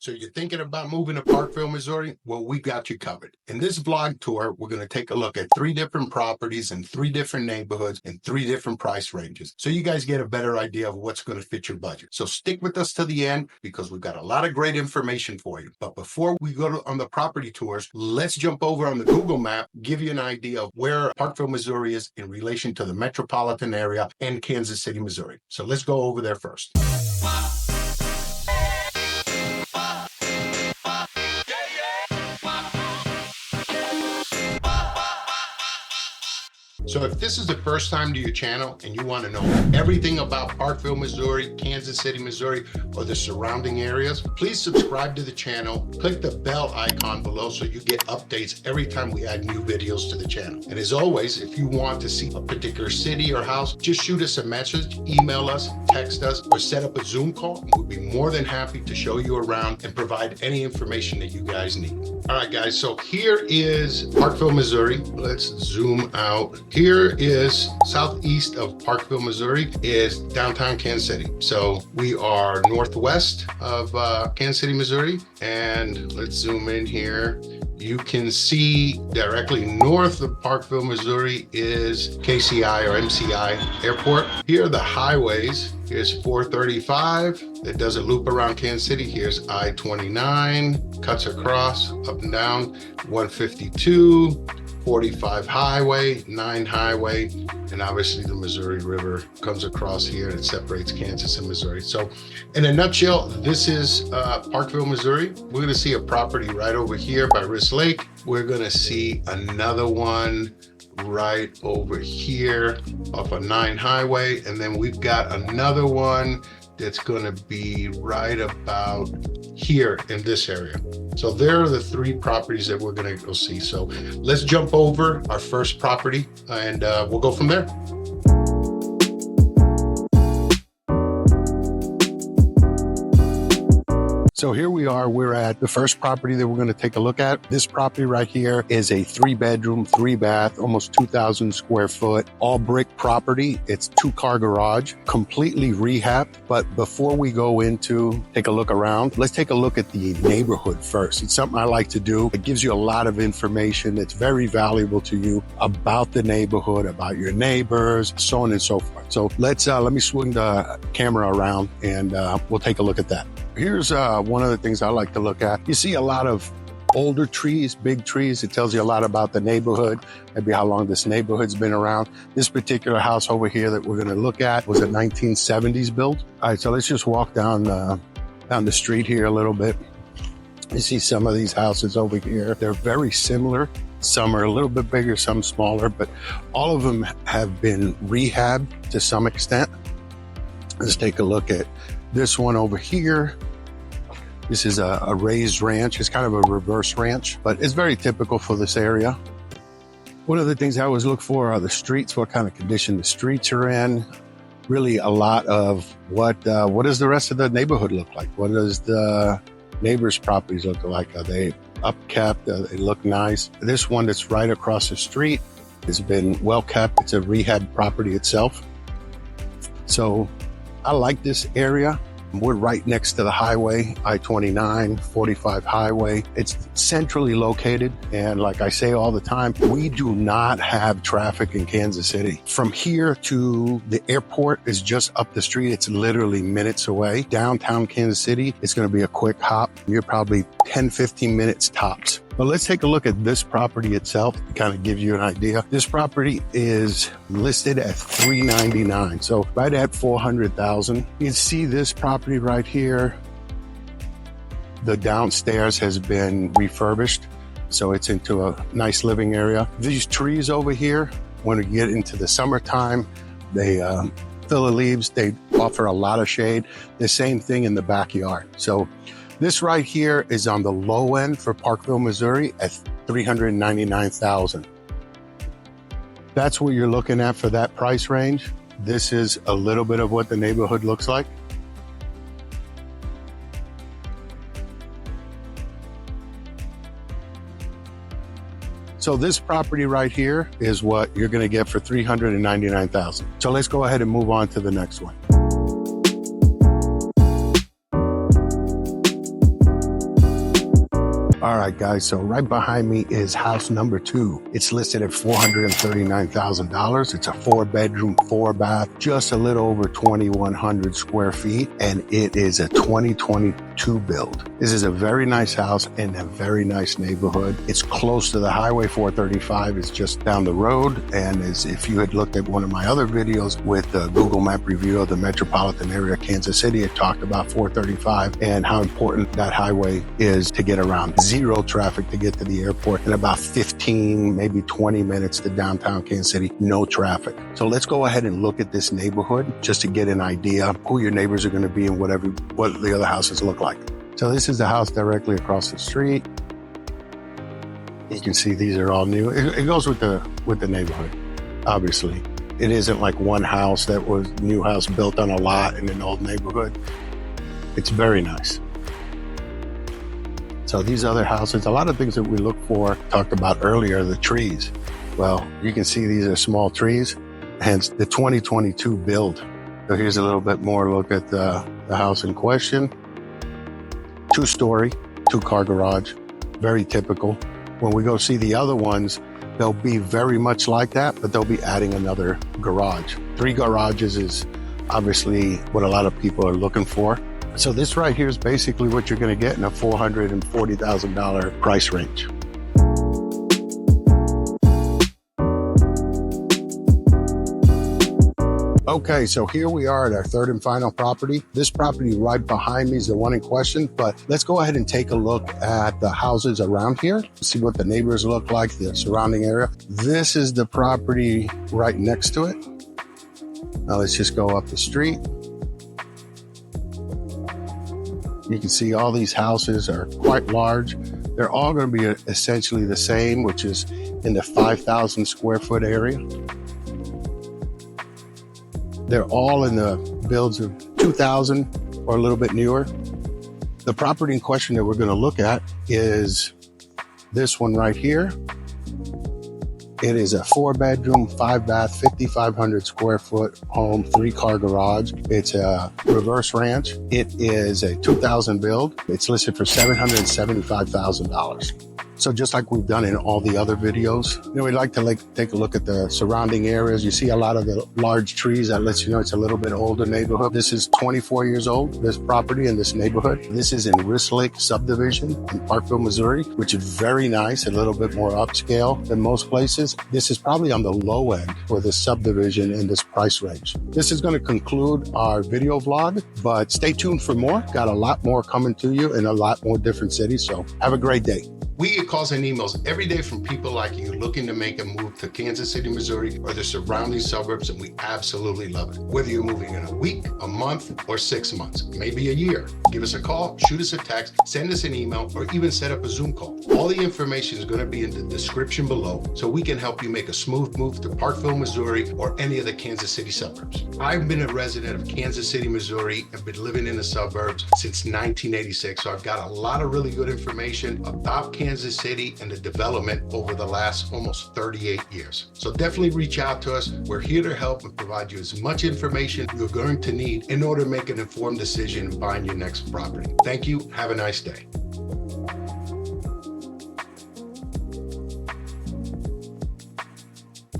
So you're thinking about moving to Parkville, Missouri? Well, we got you covered. In this vlog tour, we're going to take a look at 3 different properties in 3 different neighborhoods in 3 different price ranges. So you guys get a better idea of what's going to fit your budget. So stick with us to the end because we've got a lot of great information for you. But before we go on the property tours, let's jump over on the Google map, give you an idea of where Parkville, Missouri is in relation to the metropolitan area and Kansas City, Missouri. So let's go over there first. So if this is the first time to your channel and you want to know everything about Parkville, Missouri, Kansas City, Missouri, or the surrounding areas, please subscribe to the channel. Click the bell icon below so you get updates every time we add new videos to the channel. And as always, if you want to see a particular city or house, just shoot us a message, email us, text us, or set up a Zoom call. We'll be more than happy to show you around and provide any information that you guys need. All right, guys, so here is Parkville, Missouri. Let's zoom out. Here is southeast of Parkville, Missouri is downtown Kansas City. So we are northwest of Kansas City, Missouri. And let's zoom in here. You can see directly north of Parkville, Missouri is KCI or MCI Airport. Here are the highways. Here's 435 that does a loop around Kansas City. Here's I-29, cuts across, up and down, 152, 45 highway, 9 highway, and obviously the Missouri River comes across here and it separates Kansas and Missouri. So in a nutshell, this is Parkville, Missouri. We're gonna see a property right over here by Riss Lake. We're gonna see another one right over here off a 9 highway. And then we've got another one that's going to be right about here in this area. So there are the 3 properties that we're going to go see. So let's jump over our first property and we'll go from there. So here we are, we're at the first property that we're going to take a look at. This property right here is a 3-bedroom, 3-bath, almost 2,000 square foot, all brick property. It's 2-car garage, completely rehabbed. But before we go into take a look around, let's take a look at the neighborhood first. It's something I like to do. It gives you a lot of information that's very valuable to you about the neighborhood, about your neighbors, so on and so forth. So let's let me swing the camera around and we'll take a look at that. Here's one of the things I like to look at. You see a lot of older trees, big trees. It tells you a lot about the neighborhood, maybe how long this neighborhood's been around. This particular house over here that we're going to look at was a 1970s build. All right, so let's just walk down the street here a little bit. You see some of these houses over here. They're very similar. Some are a little bit bigger, some smaller, but all of them have been rehabbed to some extent. Let's take a look at this one over here. This is a raised ranch. It's kind of a reverse ranch, but it's very typical for this area. One of the things I always look for are the streets, what kind of condition the streets are in. Really a lot of what does the rest of the neighborhood look like? What does the neighbors' properties look like? Are they upkept? They look nice. This one that's right across the street has been well kept. It's a rehab property itself. So I like this area. We're right next to the highway, I-29, 45 highway. It's centrally located. And like I say all the time, we do not have traffic in Kansas City. From here to the airport is just up the street. It's literally minutes away. Downtown Kansas City, it's going to be a quick hop. You're probably 10, 15 minutes tops. But let's take a look at this property itself to kind of give you an idea. This property is listed at $399, so right at $400,000. You can see this property right here. The downstairs has been refurbished, so it's into a nice living area. These trees over here, when we get into the summertime, they fill the leaves. They offer a lot of shade. The same thing in the backyard. So this right here is on the low end for Parkville, Missouri at $399,000. That's what you're looking at for that price range. This is a little bit of what the neighborhood looks like. So this property right here is what you're going to get for $399,000. So let's go ahead and move on to the next one. All right, guys, so right behind me is house number 2. It's listed at $439,000. It's a 4-bedroom, 4-bath, just a little over 2,100 square feet, and it is a 2022 build. This is a very nice house in a very nice neighborhood. It's close to the highway. 435 is just down the road, and as if you had looked at one of my other videos with the Google Map review of the metropolitan area of Kansas City, it talked about 435 and how important that highway is to get around. Zero traffic to get to the airport, and about 15, maybe 20 minutes to downtown Kansas City, no traffic. So let's go ahead and look at this neighborhood just to get an idea of who your neighbors are going to be and what the other houses look like. So this is the house directly across the street. You can see these are all new. It goes with the neighborhood, obviously. It isn't like one house that was new house built on a lot in an old neighborhood. It's very nice. So these other houses, a lot of things that we look for, talked about earlier, the trees. Well, you can see these are small trees, hence the 2022 build. So here's a little bit more look at the house in question. 2-story, 2-car garage, very typical. When we go see the other ones, they'll be very much like that, but they'll be adding another garage. 3 garages is obviously what a lot of people are looking for. So this right here is basically what you're going to get in a $440,000 price range. Okay, so here we are at our third and final property. This property right behind me is the one in question, but let's go ahead and take a look at the houses around here, see what the neighbors look like, the surrounding area. This is the property right next to it. Now let's just go up the street. You can see all these houses are quite large. They're all going to be essentially the same, which is in the 5,000 square foot area. They're all in the builds of 2000 or a little bit newer. The property in question that we're going to look at is this one right here. It is a 4-bedroom, 5-bath, 5,500 square foot home, 3-car garage. It's a reverse ranch. It is a 2000 build. It's listed for $775,000. So just like we've done in all the other videos, we like to take a look at the surrounding areas. You see a lot of the large trees. That lets you know it's a little bit older neighborhood. This is 24 years old, this property in this neighborhood. This is in Wrist Lake subdivision in Parkville, Missouri, which is very nice, a little bit more upscale than most places. This is probably on the low end for this subdivision in this price range. This is going to conclude our video vlog, but stay tuned for more. Got a lot more coming to you in a lot more different cities. So have a great day. We get calls and emails every day from people like you looking to make a move to Kansas City, Missouri, or the surrounding suburbs, and we absolutely love it. Whether you're moving in a week, a month, or 6 months, maybe a year, give us a call, shoot us a text, send us an email, or even set up a Zoom call. All the information is going to be in the description below, so we can help you make a smooth move to Parkville, Missouri, or any of the Kansas City suburbs. I've been a resident of Kansas City, Missouri, and been living in the suburbs since 1986, so I've got a lot of really good information about Kansas City and the development over the last almost 38 years. So definitely reach out to us. We're here to help and provide you as much information you're going to need in order to make an informed decision in buying your next property. Thank you. Have a nice day.